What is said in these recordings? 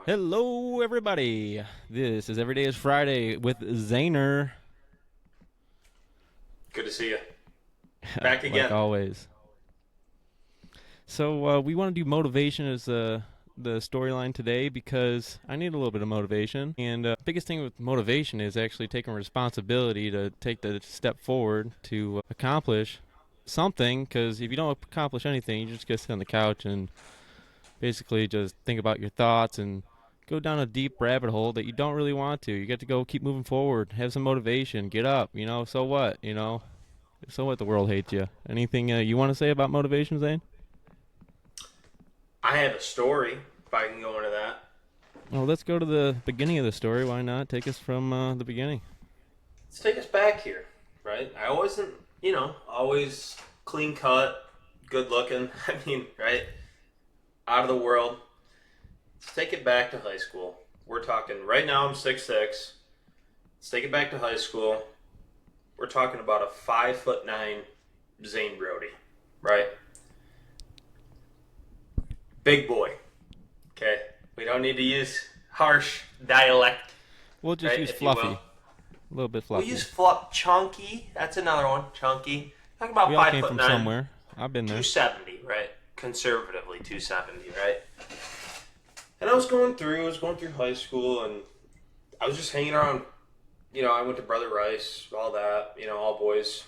Hello, everybody. This is Every Day is Friday with Zaner. Good to see you. Back Like again. always. So we want to do motivation as the storyline today because I need a little bit of motivation. And biggest thing with motivation is actually taking responsibility to take the step forward to accomplish something. Because if you don't accomplish anything, you just get sit on the couch and basically just think about your thoughts and go down a deep rabbit hole that you don't really want to. You get to go keep moving forward, have some motivation, get up, so what, so what, the world hates you. Anything you want to say about motivation, Zane? I have a story, if I can go into that. Well, let's go to the beginning of the story. Why not? Take us from the beginning. Let's take us back here, right? I wasn't, always clean cut, good looking. I mean, right? Out of the world. Let's take it back to high school. We're talking, right now I'm 6'6". Let's take it back to high school. We're talking about a 5'9" Zane Brody, right? Big boy. Okay? We don't need to use harsh dialect, We'll just right? use If you fluffy. will. A little bit We fluffy. use chunky. That's another one. Chunky. Talking We about all five came foot from nine, somewhere. I've been there. 270, right? Conservatively 270, right? And I was going through high school, and I was just hanging around. I went to Brother Rice, all that. All boys,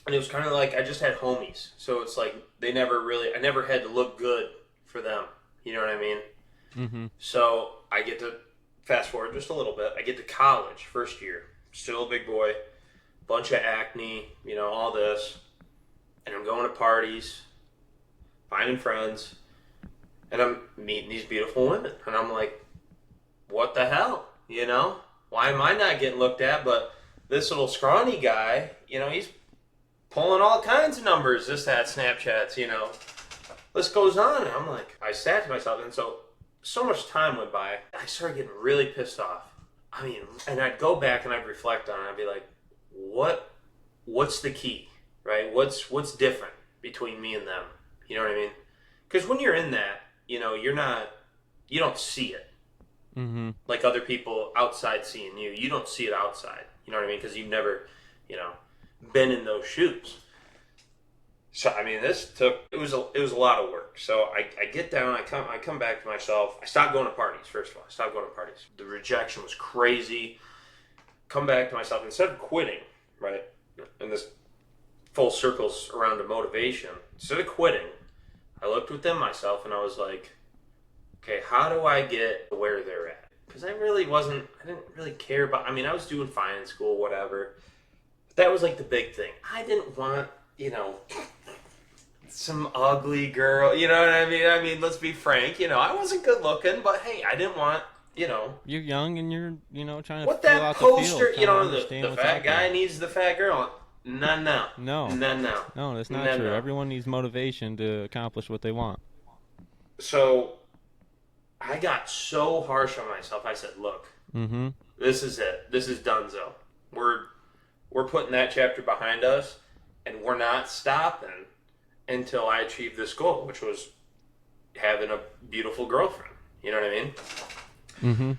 and it was kind of like I just had homies. So it's like I never had to look good for them. You know what I mean? Mm-hmm. So I get to fast forward just a little bit. I get to college, first year, still a big boy, bunch of acne, all this, and I'm going to parties, finding friends, and I'm meeting these beautiful women, and I'm like, what the hell, Why am I not getting looked at? But this little scrawny guy, he's pulling all kinds of numbers, this, that, Snapchats, This goes on, and I'm like, I sat to myself, and so much time went by, I started getting really pissed off. I mean, and I'd go back and I'd reflect on it. I'd be like, what's the key, right? What's different between me and them? You know what I mean? Because when you're in that, you don't see it Mm-hmm. like other people outside seeing you. You don't see it outside. You know what I mean? Because you've never, been in those shoes. So I mean, it was a lot of work. So I get down, I come back to myself. I stopped going to parties. First of all, I stopped going to parties. The rejection was crazy. Come back to myself instead of quitting, right? And this full circles around to motivation. Instead of quitting, I looked within myself and I was like, okay, how do I get where they're at? Because I didn't really care about. I mean, I was doing fine in school, whatever. But that was like the big thing. I didn't want, some ugly girl. You know what I mean? I mean, let's be frank. I wasn't good looking, but hey, I didn't want, You're young and you're, trying to what fill that out the field, poster. trying to The understand what's fat out there. guy needs the fat girl. No, no, No, no, no, no, that's not no, true. no. Everyone needs motivation to accomplish what they want. So I got so harsh on myself. I said, look, Mm-hmm. this is it. This is donezo. We're putting that chapter behind us, and we're not stopping until I achieve this goal, which was having a beautiful girlfriend. You know what I mean? Mm-hmm.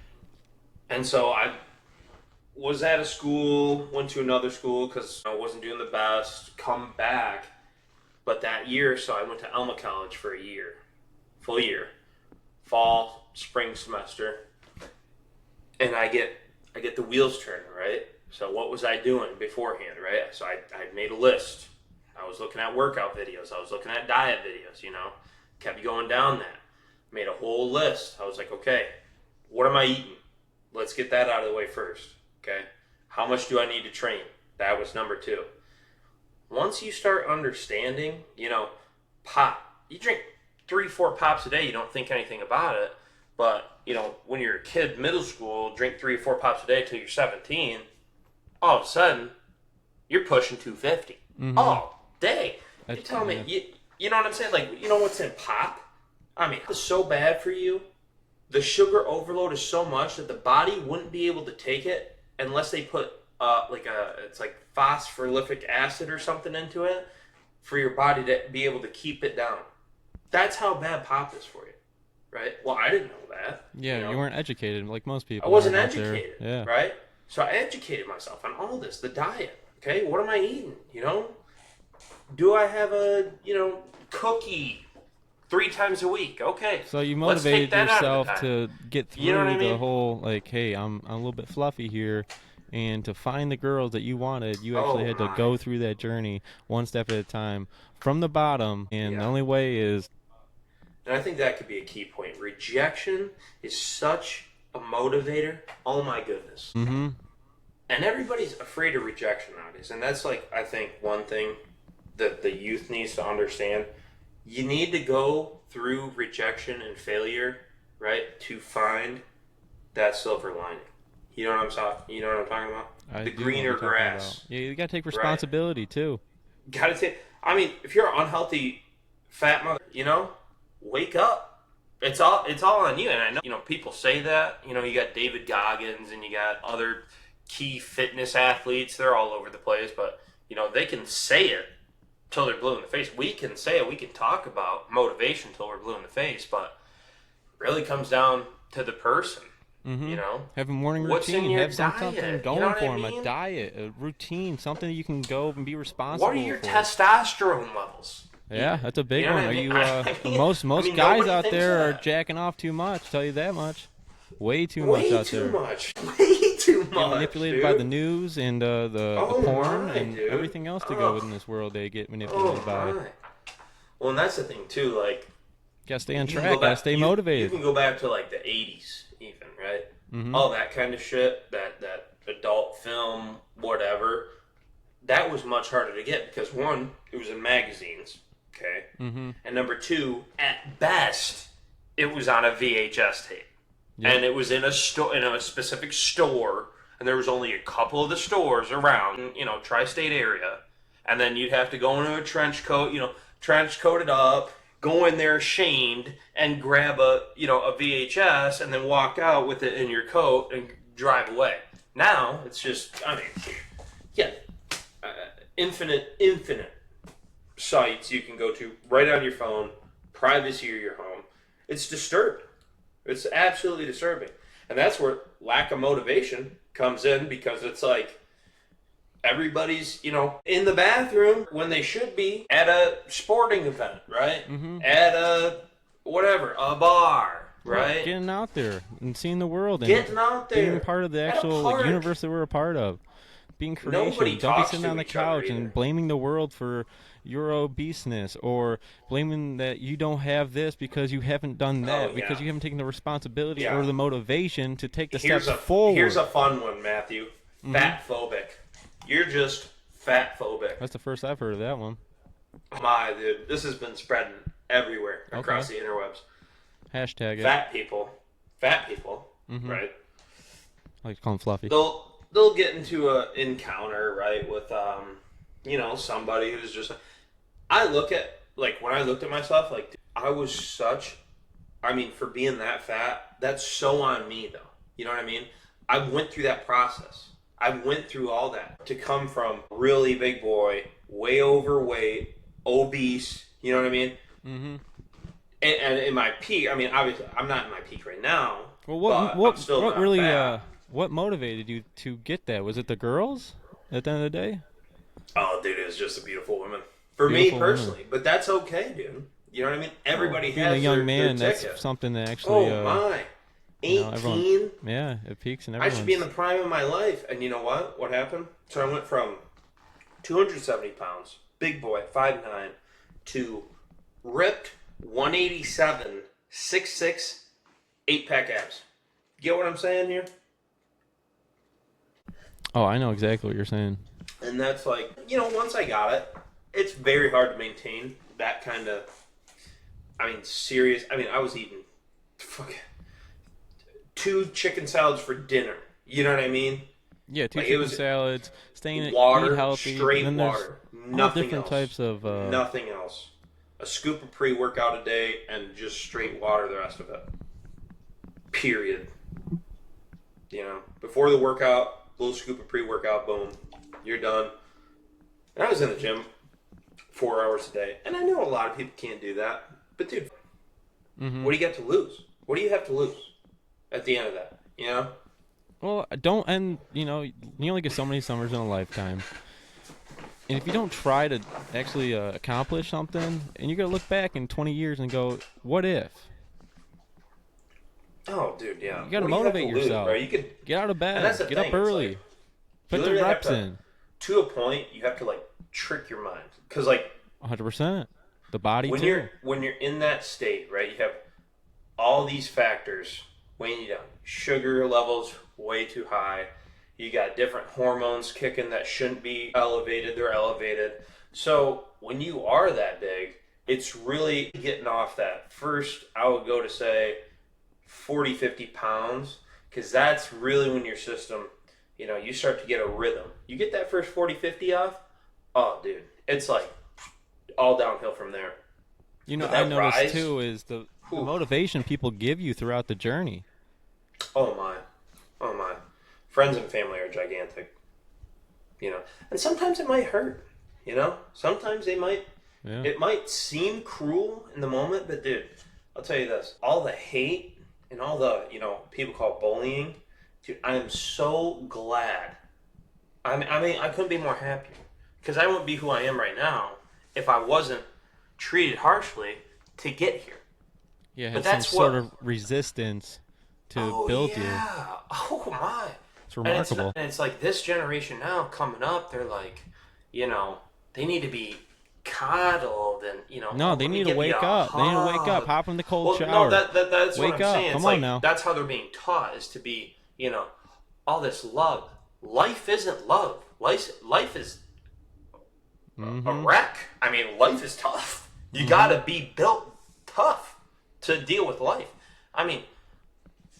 And so I was at a school, went to another school because I wasn't doing the best. Come back, but that year, so I went to Alma College for a year, full year, fall, spring semester, and I get the wheels turning, right? So what was I doing beforehand, right? So I made a list. I was looking at workout videos. I was looking at diet videos, Kept going down that. Made a whole list. I was like, okay, what am I eating? Let's get that out of the way first, okay? How much do I need to train? That was number two. Once you start understanding, pop. You drink 3, 4 pops a day, you don't think anything about it. But, when you're a kid, middle school, drink 3 or 4 pops a day till you're 17, all of a sudden, you're pushing 250 Mm-hmm. all day. You tell me, Yeah. you know what I'm saying? Like, you know what's in pop? I mean, it's so bad for you. The sugar overload is so much that the body wouldn't be able to take it unless they put it's like phosphorylic acid or something into it for your body to be able to keep it down. That's how bad pop is for you. right? Well, I didn't know that. Yeah, you weren't educated like most people. I wasn't out there. educated, Yeah. right? So I educated myself on all this, the diet. Okay, what am I eating? Do I have a cookie 3 times a week? Okay, So you let's take motivated that out of yourself the to diet. get through You know what I the mean? whole, like, hey, I'm a little bit fluffy here, and to find the girls that you wanted, you actually had to my. go through that journey one step at a time from the bottom, and the Yeah. only way is... And I think that could be a key point. Rejection is such a motivator. Oh my goodness. Mm-hmm. And everybody's afraid of rejection nowadays. And that's like, I think, one thing that the youth needs to understand. You need to go through rejection and failure, right, to find that silver lining. You know what I'm talking about? The greener grass. Yeah, you got to take responsibility, too. Gotta take, if you're an unhealthy fat mother, wake up. It's all on you. And I know, people say that. You got David Goggins and you got other key fitness athletes. They're all over the place, but, they can say it till they're blue in the face. We can say it. We can talk about motivation till we're blue in the face, but it really comes down to the person. Mm-hmm. Have a morning What's in routine. your Have diet? something going You know what for I them. mean? A diet, a routine, something that you can go and be responsible What are your for. testosterone levels? Yeah, that's a big You know one. what Are I you? mean? Most nobody guys out thinks there are that. jacking off too much. Tell you that much. Way too Way much out too there. much. Way too Get much. manipulated Dude. by the news and the Oh porn my, and dude. everything else to go in this world. They get manipulated by. My. Well, and that's the thing too. Like, Gotta stay on you can track. go back- Gotta stay you- motivated. You can go back to like the '80s, even, right? Mm-hmm. All that kind of shit. That adult film, whatever. That was much harder to get because one, it was in magazines. Okay. Mm-hmm. And number two, at best, it was on a VHS tape. Yep. And it was in a specific store, and there was only a couple of the stores around, tri-state area. And then you'd have to go into a trench coat, trench coated up, go in there shamed, and grab a VHS, and then walk out with it in your coat and drive away. Now, it's just, infinite sites you can go to right on your phone, privacy of your home. It's disturbing. It's absolutely disturbing. And that's where lack of motivation comes in, because it's like everybody's, in the bathroom when they should be at a sporting event, right? Mm-hmm. At a bar, right? Getting out there and seeing the world and Getting out there. being part of the At a actual park. universe that we're a part of. Being creation. Nobody Don't be talks sitting to on the each other couch either. and blaming the world for your obeseness, or blaming that you don't have this because you haven't done that, because you haven't taken the responsibility or the motivation to take the steps forward. Here's a fun one, Matthew. Fat phobic. You're just fat phobic. That's the first I've heard of that one. My dude, this has been spreading everywhere across the interwebs. Hashtag it. Fat people, right? I like to call them fluffy. They'll get into a encounter, right, with somebody who's just. I look at, like, when I looked at myself, like, I was for being that fat, that's so on me, though. You know what I mean? I went through that process. I went through all that to come from really big boy, way overweight, obese, you know what I mean? Mm-hmm. And in my peak, obviously, I'm not in my peak right now. Well, what really, what motivated you to get that? Was it the girls at the end of the day? Oh, dude, it was just a beautiful woman. For me personally. But that's okay, dude. You know what I mean? Everybody Being has a young their man, ticket. that's something that actually... Oh, my. 18? It peaks in I everyone's... should be in the prime of my life. And you know what? What happened? So I went from 270 pounds, big boy, 5'9", to ripped 187, 6'6", 8-pack abs. Get what I'm saying here? Oh, I know exactly what you're saying. And that's like, once I got it, it's very hard to maintain that kind of, serious. I was eating 2 chicken salads for dinner. You know what I mean? Yeah, 2 chicken salads, staying water, eat healthy. straight and then there's water. all Nothing different else. types of... Nothing else. A scoop of pre-workout a day and just straight water the rest of it. Period. Before the workout, little scoop of pre-workout, boom, you're done. And I was in the gym 4 hours a day. And I know a lot of people can't do that. But dude, Mm-hmm. What do you got to lose? What do you have to lose at the end of that? You know? Well, you only get so many summers in a lifetime. And if you don't try to actually accomplish something, and you're going to look back in 20 years and go, what if? Oh, dude, yeah. You got to What do you have motivate to lose, yourself. bro? You could, Get out of and that's bed. the Get thing. up early. You Put the literally reps have to, in. to a point, you have to like trick your mind because like 100%. The body, when too. you're in that state, right? You have all these factors weighing you down. Sugar levels way too high. You got different hormones kicking that shouldn't be elevated. They're elevated. So when you are that big, it's really getting off that first, I would go to say 40, 50 pounds, because that's really when your system, you start to get a rhythm. You get that first 40, 50 off, oh, dude, it's like all downhill from there. I noticed too is the motivation people give you throughout the journey. Oh my. Friends and family are gigantic. And sometimes it might hurt. Sometimes it might seem cruel in the moment, but dude, I'll tell you this: all the hate and all the people call bullying, dude, I am so glad. I mean, I couldn't be more happier because I wouldn't be who I am right now if I wasn't treated harshly to get here. Yeah, had some sort of resistance to build you. Oh my! It's remarkable. And it's like this generation now coming up, they're like, they need to be coddled and No, they need to wake up. They need to wake up. Hop in the cold shower. No, that's wake what I'm up. saying. Come it's on like, now. That's how they're being taught, is to be, all this love. Life isn't love. Life is a wreck. I mean, life is tough. You gotta be built tough to deal with life. I mean,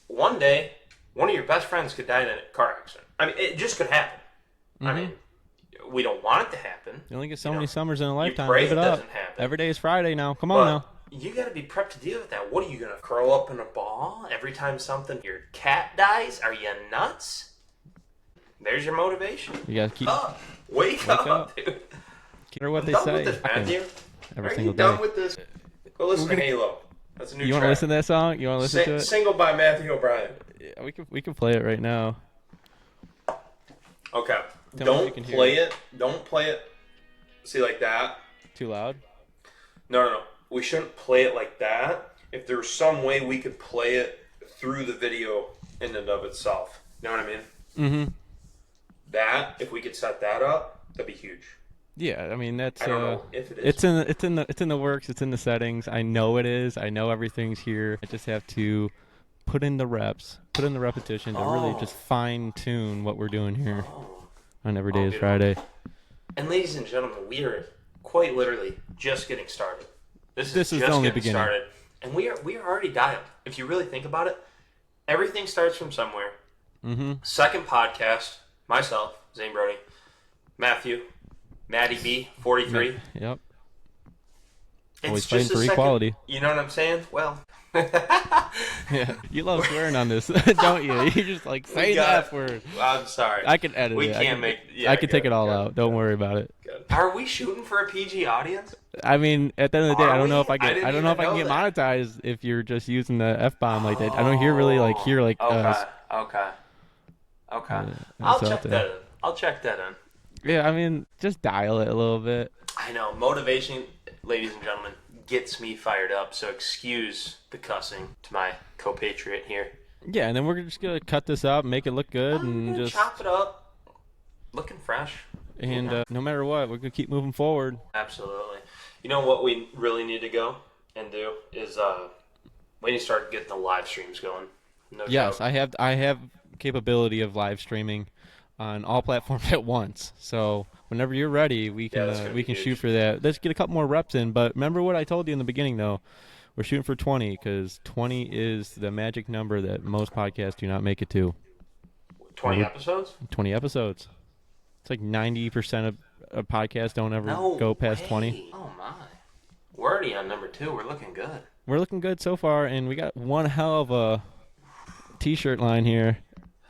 one day, one of your best friends could die in a car accident. I mean, it just could happen. I mean, we don't want it to happen. You only get so many summers in a lifetime. You pray Leave it doesn't up. happen. Every day is Friday now. Come on now. You got to be prepped to deal with that. What are you going to curl up in a ball every time your cat dies? Are you nuts? There's your motivation. You got to keep up. Wake up, dude. Hear what they done say. With this, Matthew. Every Are single you day. done with this? Go listen to Halo. That's a new You track. want to listen to that song? You want to listen to it? Single by Matthew O'Brien. Yeah, we can play it right now. Okay. Don't play it. Don't play it. See, like that. Too loud? No. We shouldn't play it like that. If there was some way we could play it through the video in and of itself. You know what I mean? Mm-hmm. That, if we could set that up, that'd be huge. Yeah, I mean that's. I don't know if it is. It's in the works. It's in the settings. I know it is. I know everything's here. I just have to put in the reps, put in the repetition to really just fine tune what we're doing here on Every Day is Friday. And ladies and gentlemen, we are quite literally just getting started. This is the only beginning. Started, and we are already dialed. If you really think about it, everything starts from somewhere. Mm-hmm. Second podcast, myself, Zane Brody, Matthew, Matty B43. Yep. It's Always fighting for equality. You know what I'm saying? Well. Yeah, you love swearing on this, don't you? You just like say the F word. I'm sorry. I can edit it. We can't make. Yeah, I can take it all out. Don't worry about it. Good. Are we shooting for a PG audience? I mean, at the end of the day, I don't know if I can get that. monetized if you're just using the F bomb like that. I don't hear really like hear like. Okay. I'll check that in. Yeah, I mean, just dial it a little bit. I know motivation, ladies and gentlemen, gets me fired up. So excuse the cussing to my co-patriot here. Yeah, and then we're just gonna cut this up, make it look good, and just chop it up, looking fresh. And no matter what, we're gonna keep moving forward. Absolutely. You know what we really need to go and do is we need to start getting the live streams going. No yes, joke. I have capability of live streaming on all platforms at once. So whenever you're ready, we can shoot for that. Let's get a couple more reps in. But remember what I told you in the beginning, though. We're shooting for 20 because 20 is the magic number that most podcasts do not make it to. 20 episodes? 20 episodes. It's like 90% of podcasts don't ever go past 20. Oh, my. We're already on number 2. We're looking good. We're looking good so far, and we got one hell of a T-shirt line here.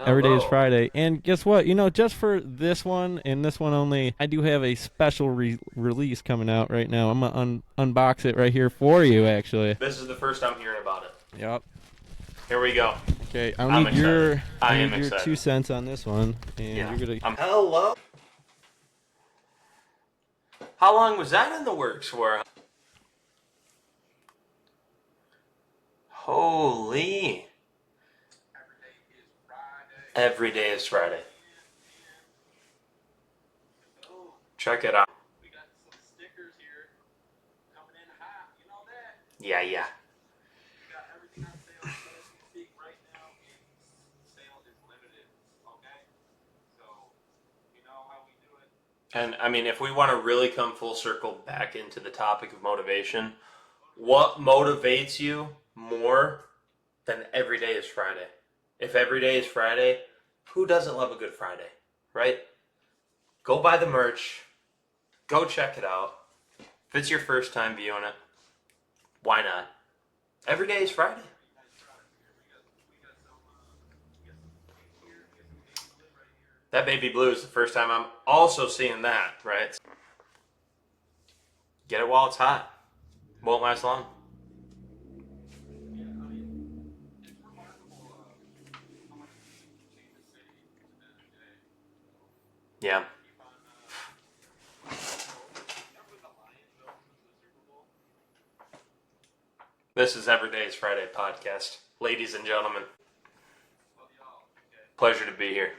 Every day is Hello. Friday. And guess what? Just for this one and this one only, I do have a special release coming out right now. I'm going to unbox it right here for you, actually. This is the first I'm hearing about it. Yep. Here we go. Okay, I'm need your excited. I am your excited. 2 cents on this one. And Yeah. you're going to... Hello. How long was that in the works for? Holy. Every day is Friday. Check it out. We got some stickers here coming in hot. You know that? Yeah. We got everything on sale as we speak right now. And sale is limited. Okay? So, you know how we do it. And I mean, if we want to really come full circle back into the topic of motivation, what motivates you more than every day is Friday? If every day is Friday, who doesn't love a good Friday, right? Go buy the merch. Go check it out. If it's your first time viewing it, why not? Every day is Friday. That baby blue is the first time I'm also seeing that, right? Get it while it's hot. Won't last long. Yeah. This is Every Day is Friday podcast. Ladies and gentlemen, pleasure to be here.